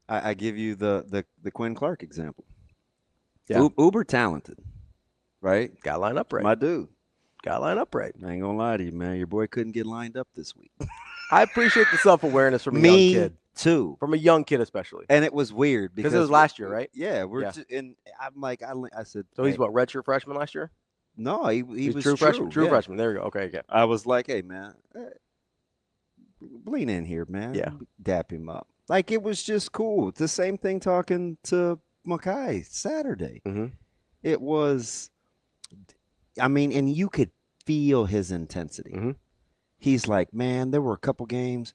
I give you the Quinn Clark example. Yeah. Uber talented, right? Got to line up right. My dude. Got to line up right. I ain't gonna lie to you, man. Your boy couldn't get lined up this week. I appreciate the self-awareness from a young Me kid. too. From a young kid especially. And it was weird because it was last year, right? Yeah, Yeah. and I'm like, I said, So he's what, redshirt freshman last year? No, he He's was true freshman. True yeah. freshman. There you go. Okay, okay. I was like, hey man, lean in here, man. Yeah. Dap him up. Like it was just cool. It's the same thing talking to Makai Saturday. Mm-hmm. It was, I mean, and you could feel his intensity. Mm-hmm. He's like, man, there were a couple games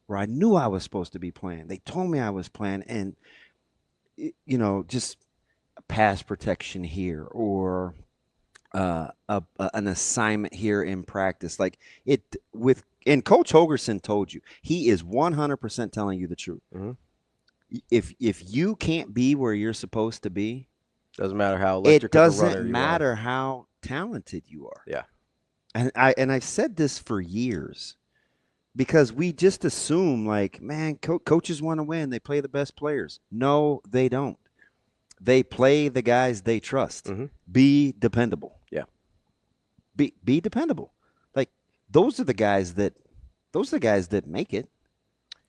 where I knew I was supposed to be playing. They told me I was playing, and just pass protection here or an assignment here in practice. Like it with, and Coach Holgorsen told you he is 100% telling you the truth. Mm-hmm. If you can't be where you're supposed to be, doesn't matter how it doesn't matter how talented you are. Yeah. And I've said this for years because we just assume like, man, coaches want to win. They play the best players. No, they don't. They play the guys they trust. Mm-hmm. Be dependable. Yeah. Be dependable. Like those are the guys that make it.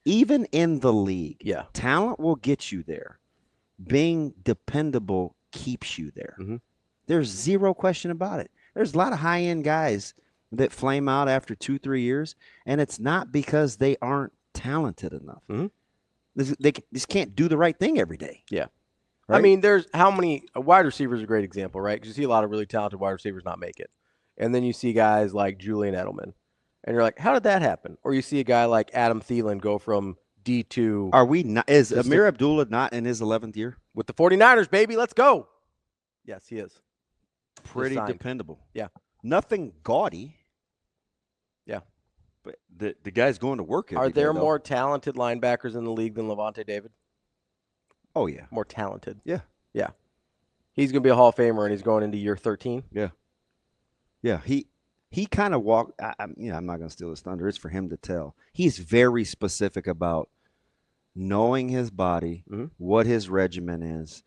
Even in the league. Yeah. Talent will get you there. Being dependable keeps you there. Mm-hmm. There's zero question about it. There's a lot of high-end guys that flame out after 2-3 years, and it's not because they aren't talented enough. Mm-hmm. They just can't do the right thing every day. Yeah. Right? I mean, there's how many wide receivers are a great example, right? Because you see a lot of really talented wide receivers not make it. And then you see guys like Julian Edelman. And you're like, how did that happen? Or you see a guy like Adam Thielen go from D2. Are we not? Is Amir Abdullah not in his 11th year? With the 49ers, baby. Let's go. Yes, he is. Pretty dependable. Yeah. Nothing gaudy. Yeah. But the guy's going to work every Are there day, more talented linebackers in the league than Levante David? Oh, yeah. More talented. Yeah. Yeah. He's going to be a Hall of Famer, and he's going into year 13. Yeah. Yeah. He kind of walked. I'm not going to steal his thunder. It's for him to tell. He's very specific about knowing his body, mm-hmm. what his regimen is,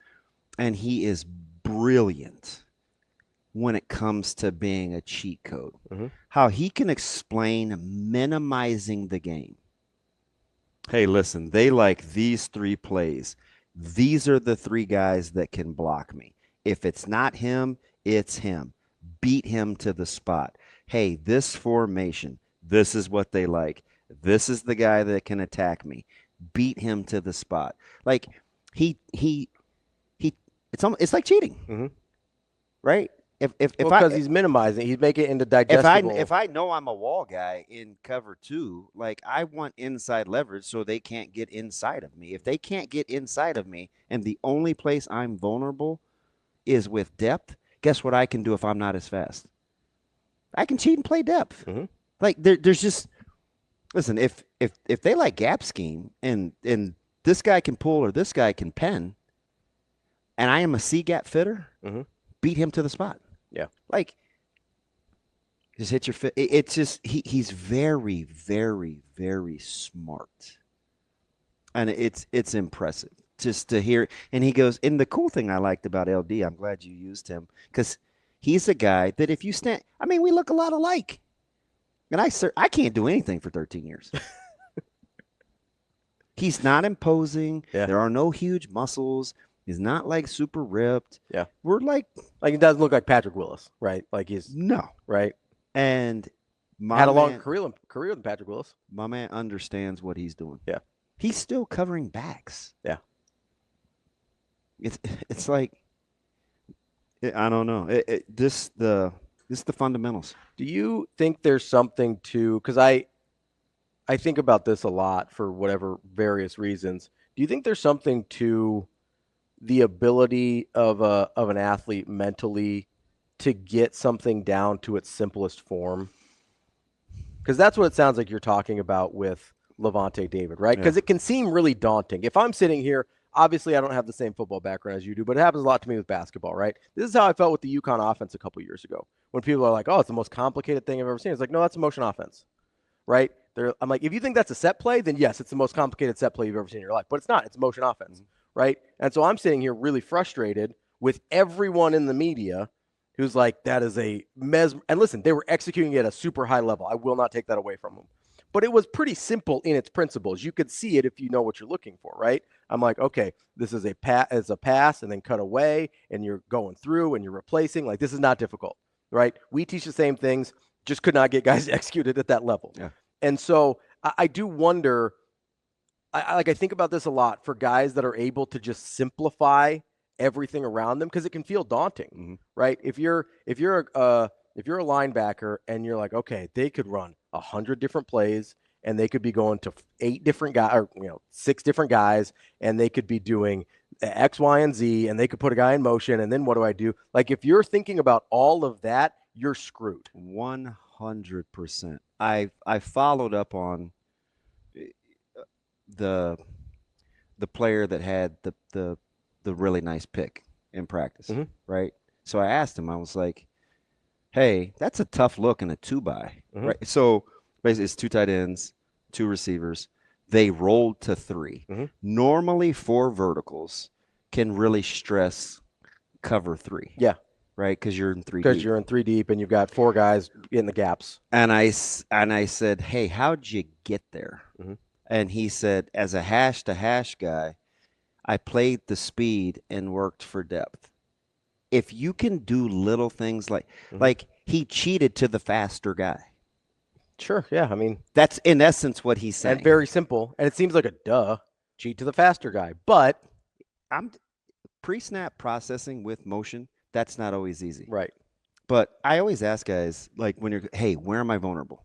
and he is brilliant when it comes to being a cheat code. Mm-hmm. How he can explain minimizing the game. Hey, listen, they like these 3 plays. These are the 3 guys that can block me. If it's not him, it's him. Beat him to the spot. Hey, this formation, this is what they like. This is the guy that can attack me. Beat him to the spot. Like it's like cheating. Mm-hmm. Right? Because he's minimizing, he's making it into digestible. If I know I'm a wall guy in cover 2, like I want inside leverage so they can't get inside of me. If they can't get inside of me and the only place I'm vulnerable is with depth, guess what I can do if I'm not as fast? I can cheat and play depth. Mm-hmm. Like there's just, listen, if they like gap scheme and this guy can pull or this guy can pen, and I am a C gap fitter, mm-hmm. beat him to the spot. Yeah. Like, just hit your fit. It's just, he's very, very, very smart. And it's impressive just to hear. And he goes, and the cool thing I liked about LD, I'm glad you used him, because he's a guy that if you stand, I mean, we look a lot alike. And I can't do anything for 13 years. He's not imposing. Yeah. There are no huge muscles. He's not like super ripped. Yeah. We're like he doesn't look like Patrick Willis, right? Like he's no. Right. And had a long career with Patrick Willis. My man understands what he's doing. Yeah. He's still covering backs. Yeah. It's like, I don't know. This the fundamentals. Do you think there's something to, because I think about this a lot for whatever various reasons. Do you think there's something to the ability of an athlete mentally to get something down to its simplest form? Because that's what it sounds like you're talking about with Levante David, right? Because it can seem really daunting. If I'm sitting here, obviously I don't have the same football background as you do, but it happens a lot to me with basketball, right? This is how I felt with the UConn offense a couple years ago when people are like, oh, it's the most complicated thing I've ever seen. It's like, no, that's a motion offense, right? I'm like, if you think that's a set play, then yes, it's the most complicated set play you've ever seen in your life. But it's not. It's motion offense, right? And so I'm sitting here really frustrated with everyone in the media who's like, that is a and listen, they were executing it at a super high level. I will not take that away from them. But it was pretty simple in its principles. You could see it if you know what you're looking for, right? I'm like, okay, this is a pass and then cut away, and you're going through and you're replacing. Like, this is not difficult, right? We teach the same things, just could not get guys executed at that level. Yeah. And so I do wonder. I think about this a lot for guys that are able to just simplify everything around them, because it can feel daunting, right? If you're a linebacker and you're like, okay, they could run 100 different plays and they could be going to 8 different guys, or 6 different guys, and they could be doing X, Y, and Z, and they could put a guy in motion, and then what do I do? Like, if you're thinking about all of that, you're screwed. 100%. I followed up on the player that had the really nice pick in practice, right? So I asked him, I was like, hey, that's a tough look in a 2-by, right? So basically it's 2 tight ends, 2 receivers. They rolled to 3. Normally 4 verticals can really stress cover 3. Yeah. Right? Because you're in 3 deep. Because you're in 3 deep and you've got 4 guys in the gaps. And I said, hey, how'd you get there? And he said, as a hash-to-hash guy, I played the speed and worked for depth. If you can do little things like he cheated to the faster guy. Sure, yeah. I mean, that's in essence what he's saying. And very simple. And it seems like a cheat to the faster guy. But I'm pre-snap processing with motion. That's not always easy. Right. But I always ask guys, like, when you're, hey, where am I vulnerable?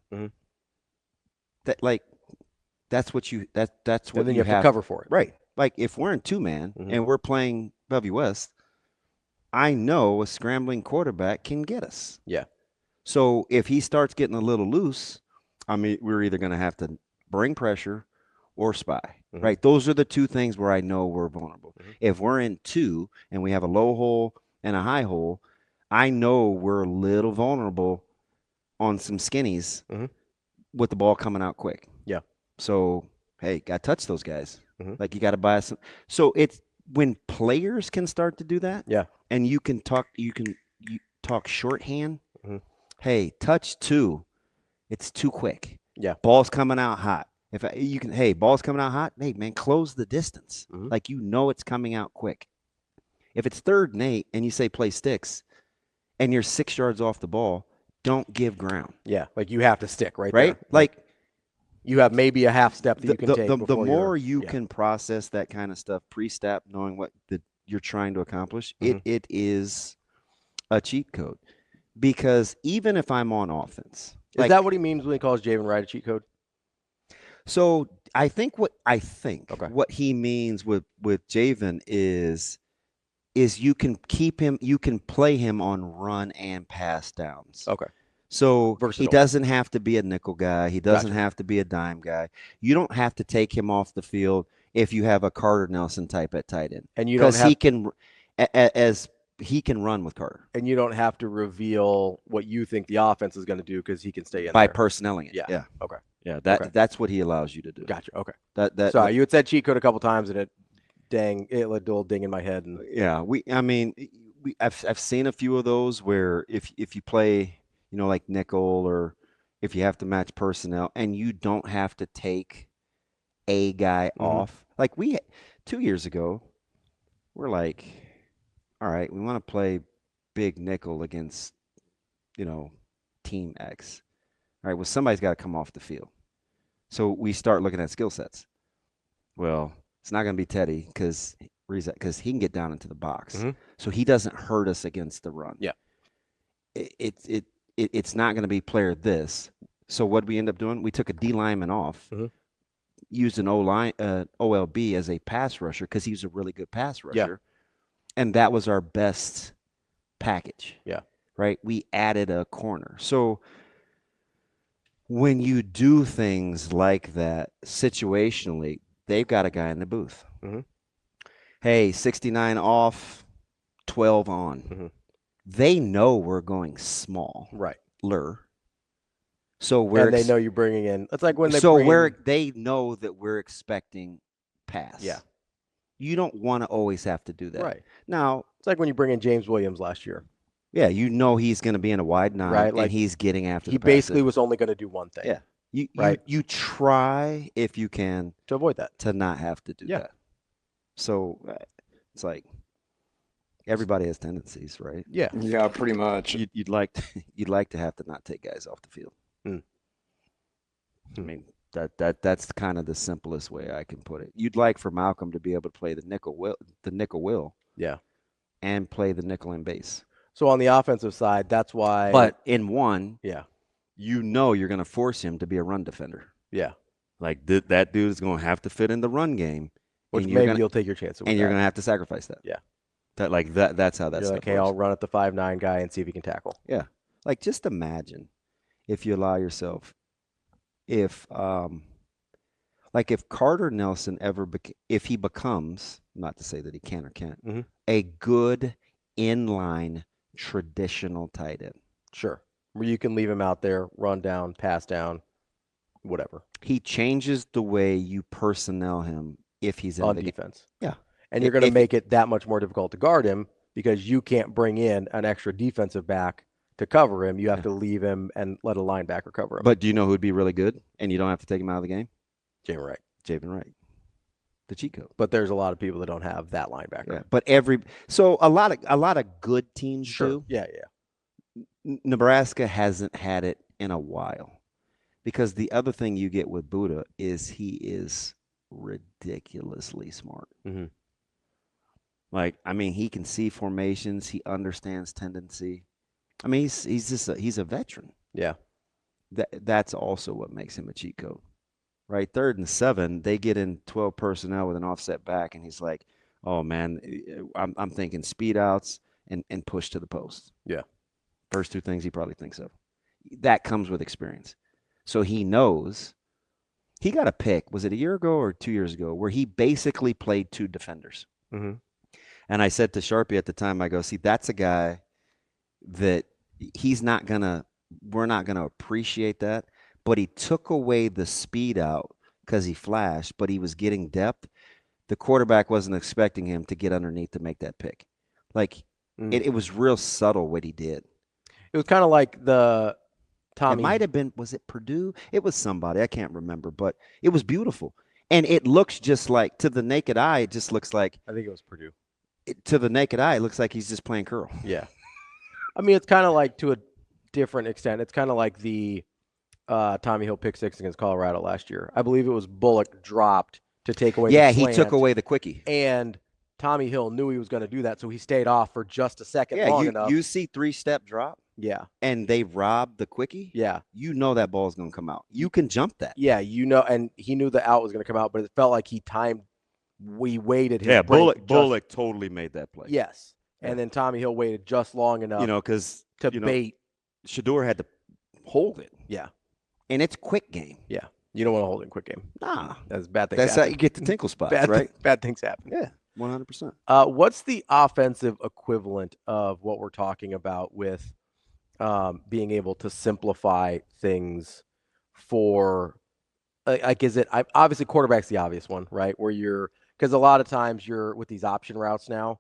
That, like, that's what you that's what and then you have to cover for it. Right. Like, if we're in 2-man and we're playing Bellevue West, I know a scrambling quarterback can get us. Yeah. So if he starts getting a little loose, I mean, we're either going to have to bring pressure or spy, right? Those are the 2 things where I know we're vulnerable. If we're in 2 and we have a low hole and a high hole, I know we're a little vulnerable on some skinnies with the ball coming out quick. Yeah. So, hey, got to touch those guys. Like, you got to buy some. So it's when players can start to do that. Yeah. And you talk shorthand. Hey, touch 2. It's too quick. Yeah. Ball's coming out hot. Ball's coming out hot. Hey, man, close the distance. Like, it's coming out quick. If it's 3rd and 8 and you say play sticks and you're 6 yards off the ball, don't give ground. Yeah. Like, you have to stick right there. Like, you have maybe a half step that you can take. The more you can process that kind of stuff pre-snap, knowing what you're trying to accomplish, it is a cheat code. Because even if I'm on offense. Is that what he means when he calls Javen Wright a cheat code? So I think what he means with Javen is you can keep him, you can play him on run and pass downs. Okay. So Versatile. He doesn't have to be a nickel guy. He doesn't have to be a dime guy. You don't have to take him off the field if you have a Carter Nelson type at tight end. And you don't have, he can run with Carter. And you don't have to reveal what you think the offense is going to do because he can stay in by there. personnelling it. Yeah. Okay. Yeah. That's what he allows you to do. Gotcha. Okay. Sorry, you had said cheat code a couple times and it let a little ding in my head. And yeah, I've seen a few of those where if you play, like nickel, or if you have to match personnel and you don't have to take a guy off. Like 2 years ago, we're like, all right, we want to play big nickel against, team X. All right, well, somebody's got to come off the field. So we start looking at skill sets. Well, it's not going to be Teddy because he can get down into the box. So he doesn't hurt us against the run. Yeah. It's not going to be player this. So what we end up doing, we took a D lineman off, used an OLB as a pass rusher because he's a really good pass rusher. Yeah. And that was our best package. Yeah. Right? We added a corner. So when you do things like that situationally, they've got a guy in the booth. Hey, 69 off, 12 on. They know we're going small. Right. Lur. So and they know you're bringing in. It's like when they they know that we're expecting pass. Yeah. You don't want to always have to do that. Right. Now, it's like when you bring in James Williams last year. Yeah, you know he's going to be in a wide nine, right? Like, and he's getting after. He basically was only going to do one thing. Yeah, right. You try if you can to avoid that, to not have to do that. So it's like everybody has tendencies, right? Yeah, yeah, pretty much. You'd like to have to not take guys off the field. I mean that's kind of the simplest way I can put it. You'd like for Malcolm to be able to play the nickel will. Yeah, and play the nickel and base. So on the offensive side, that's why. But in one, yeah, you know you're going to force him to be a run defender. Yeah, like that dude is going to have to fit in the run game, which maybe you'll take your chance with, and you're going to have to sacrifice that. Yeah, that's how that's. You're like, hey, I'll run at the 5'9" guy and see if he can tackle. Yeah, like just imagine if you allow yourself, if Carter Nelson if he becomes, not to say that he can or can't, a good inline traditional tight end. Sure. Where you can leave him out there, run down, pass down, whatever. He changes the way you personnel him if he's in on the defense. Game. Yeah. And you're going to make it that much more difficult to guard him because you can't bring in an extra defensive back to cover him. You have to leave him and let a linebacker cover him. But do you know who'd be really good and you don't have to take him out of the game? Jamin Wright. The cheat code. But there's a lot of people that don't have that linebacker. Yeah, but a lot of good teams do. Yeah. Nebraska hasn't had it in a while, because the other thing you get with Buddha is he is ridiculously smart. Like, I mean, he can see formations. He understands tendency. I mean, he's a veteran. Yeah. That's also what makes him a cheat code. Right, 3rd and 7, they get in 12 personnel with an offset back, and he's like, "Oh man, I'm thinking speed outs and push to the post." Yeah, first two things he probably thinks of. That comes with experience, so he knows. He got a pick. Was it a year ago or 2 years ago where he basically played 2 defenders? And I said to Sharpie at the time, I go, "See, that's a guy that we're not gonna appreciate that." But he took away the speed out because he flashed, but he was getting depth. The quarterback wasn't expecting him to get underneath to make that pick. Like, it was real subtle what he did. It was kind of like the Tommy. It might have been, was it Purdue? It was somebody. I can't remember, but it was beautiful. And it looks just like, to the naked eye, it just looks like. I think it was Purdue. To the naked eye, it looks like he's just playing curl. Yeah. I mean, it's kind of like, to a different extent, it's kind of like the Tommy Hill pick six against Colorado last year. I believe it was Bullock dropped to take away the slant, he took away the quickie. And Tommy Hill knew he was going to do that, so he stayed off for just a second long enough. You see 3-step drop? Yeah. And they robbed the quickie? Yeah. You know that ball's going to come out. You can jump that. Yeah, and he knew the out was going to come out, but it felt like he timed. We waited his Bullock totally made that play. Yes. Yeah. And then Tommy Hill waited just long enough to bait. Shador had to hold it. Yeah. And it's quick game. Yeah. You don't want to hold it in quick game. Nah. That's bad things That's happen. how you get the tinkle spots, right? Bad things happen. Yeah, 100%. What's the offensive equivalent of what we're talking about with being able to simplify things for, is it, obviously quarterback's the obvious one, right? Because a lot of times you're with these option routes now,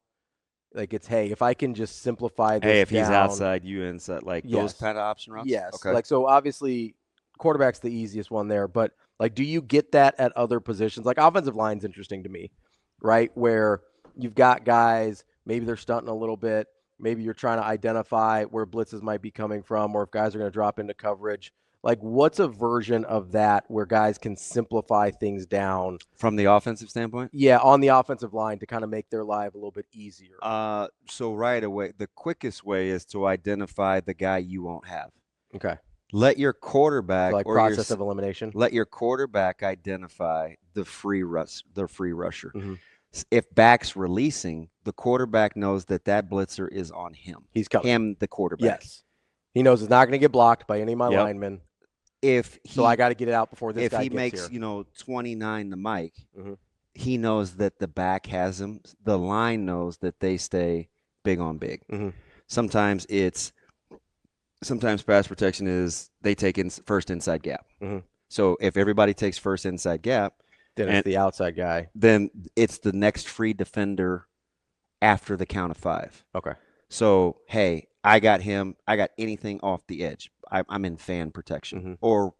like it's, hey, if I can just simplify this if he's outside, you inside, those kind of option routes? Yes. Okay. So obviously quarterback's the easiest one there, but do you get that at other positions? Like offensive line's interesting to me, right? Where you've got guys, maybe they're stunting a little bit. Maybe you're trying to identify where blitzes might be coming from, or if guys are going to drop into coverage. What's a version of that where guys can simplify things down from the offensive standpoint? Yeah, on the offensive line to kind of make their life a little bit easier. So right away, the quickest way is to identify the guy you won't have. Okay. Let your quarterback process of elimination. Let your quarterback identify the free rusher. If back's releasing, the quarterback knows that blitzer is on him. He's coming. Him, the quarterback. Yes. He knows it's not going to get blocked by any of my linemen. So I got to get it out before this guy gets here. If he makes, 29 to Mike, he knows that the back has him. The line knows that they stay big on big. Sometimes it's Sometimes pass protection is they take in first inside gap. Mm-hmm. So if everybody takes first inside gap, Then it's the outside guy. Then it's the next free defender after the count of 5. Okay. So, hey, I got him. I got anything off the edge. I'm in fan protection or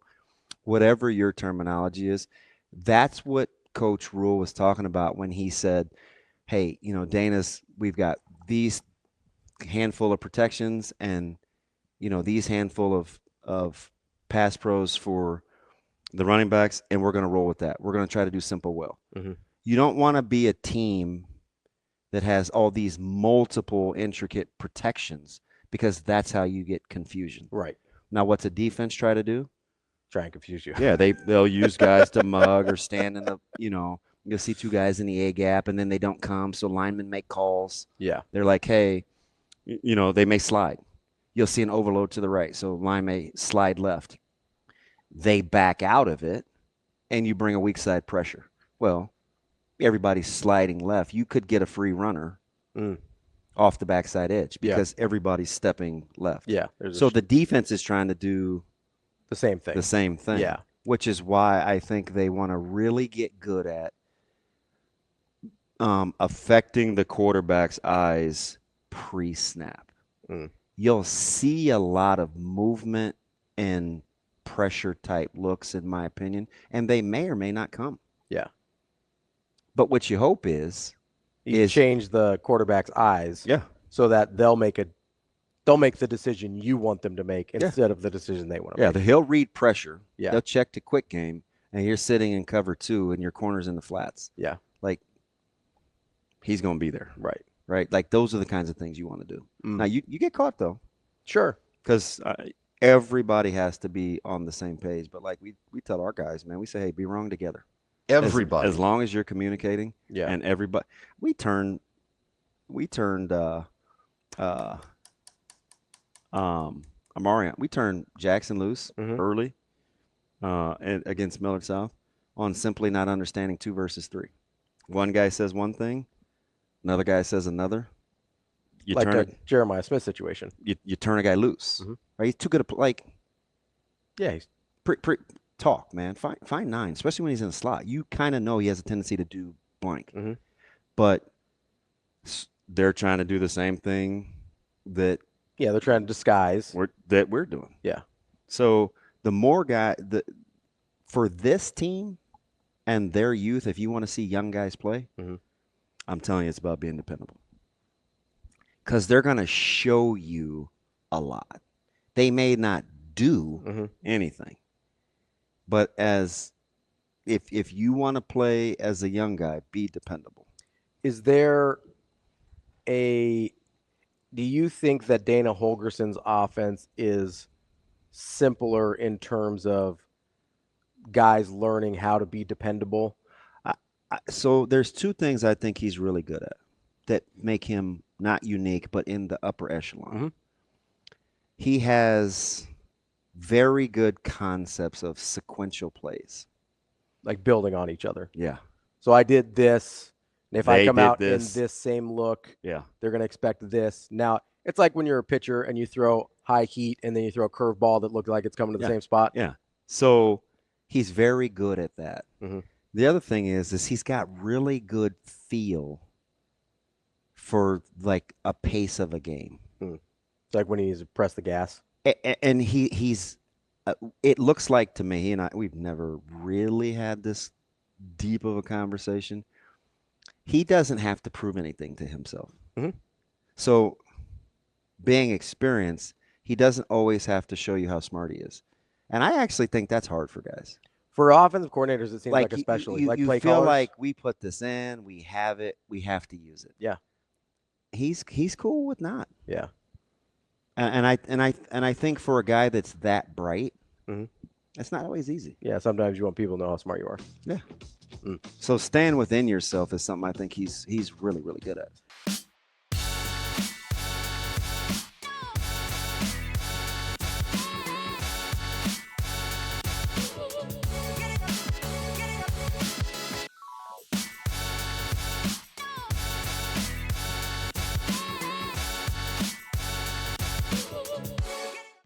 whatever your terminology is. That's what Coach Rule was talking about when he said, hey, we've got these handful of protections and, these handful of pass pros for the running backs, and we're going to roll with that. We're going to try to do simple well. You don't want to be a team that has all these multiple intricate protections because that's how you get confusion. Right. Now, what's a defense try to do? Try and confuse you. Yeah, they'll use guys to mug or stand in the, you'll see 2 guys in the A gap and then they don't come, so linemen make calls. Yeah. They're like, hey, they may slide. You'll see an overload to the right, so line may slide left. They back out of it, and you bring a weak side pressure. Well, everybody's sliding left. You could get a free runner off the backside edge because everybody's stepping left. Yeah. So the defense is trying to do the same thing. Yeah. Which is why I think they want to really get good at affecting the quarterback's eyes pre-snap. You'll see a lot of movement and pressure type looks, in my opinion, and they may or may not come. Yeah. But what you hope is change the quarterback's eyes. Yeah. So that they'll make the decision you want them to make instead of the decision they want to make. Yeah, he'll read pressure. Yeah. They'll check to quick game, and you're sitting in cover 2 and your corner's in the flats. Yeah. Like, he's going to be there. Right. Right? Like, those are the kinds of things you want to do. Now, you get caught, though. Sure. Because everybody has to be on the same page. But, like, we tell our guys, man, we say, hey, be wrong together. Everybody. As long as you're communicating. Yeah. And everybody. We turned Amarian. We turned Jackson loose early against Millard South on simply not understanding 2 versus 3. One guy says one thing, another guy says another. You like turn the Jeremiah Smith situation. You turn a guy loose. Right? He's too good at Yeah, he's talk, man. Find 9, especially when he's in the slot. You kind of know he has a tendency to do blank. But they're trying to do the same thing that they're trying to disguise that we're doing. Yeah. So the more for this team and their youth, if you want to see young guys play, I'm telling you, it's about being dependable. Because they're going to show you a lot. They may not do anything, but if you want to play as a young guy, be dependable. Is there do you think that Dana Holgorsen's offense is simpler in terms of guys learning how to be dependable? So there's 2 things I think he's really good at that make him not unique, but in the upper echelon. He has very good concepts of sequential plays. Like building on each other. Yeah. So I did this. And if I come out in this same look, they're going to expect this. Now, it's like when you're a pitcher and you throw high heat and then you throw a curveball that looks like it's coming to the same spot. Yeah. So he's very good at that. The other thing is he's got really good feel for like a pace of a game. It's like when he's pressed the gas. And he's it looks like to me, he and we've never really had this deep of a conversation. He doesn't have to prove anything to himself. So being experienced, he doesn't always have to show you how smart he is. And I actually think that's hard for guys. For offensive coordinators, it seems like especially. You play feel callers. like we put this in, we have it, we have to use it. Yeah. He's cool with not. Yeah. And I think for a guy that's that bright, it's not always easy. Yeah, sometimes you want people to know how smart you are. Yeah. So staying within yourself is something I think he's really, really good at.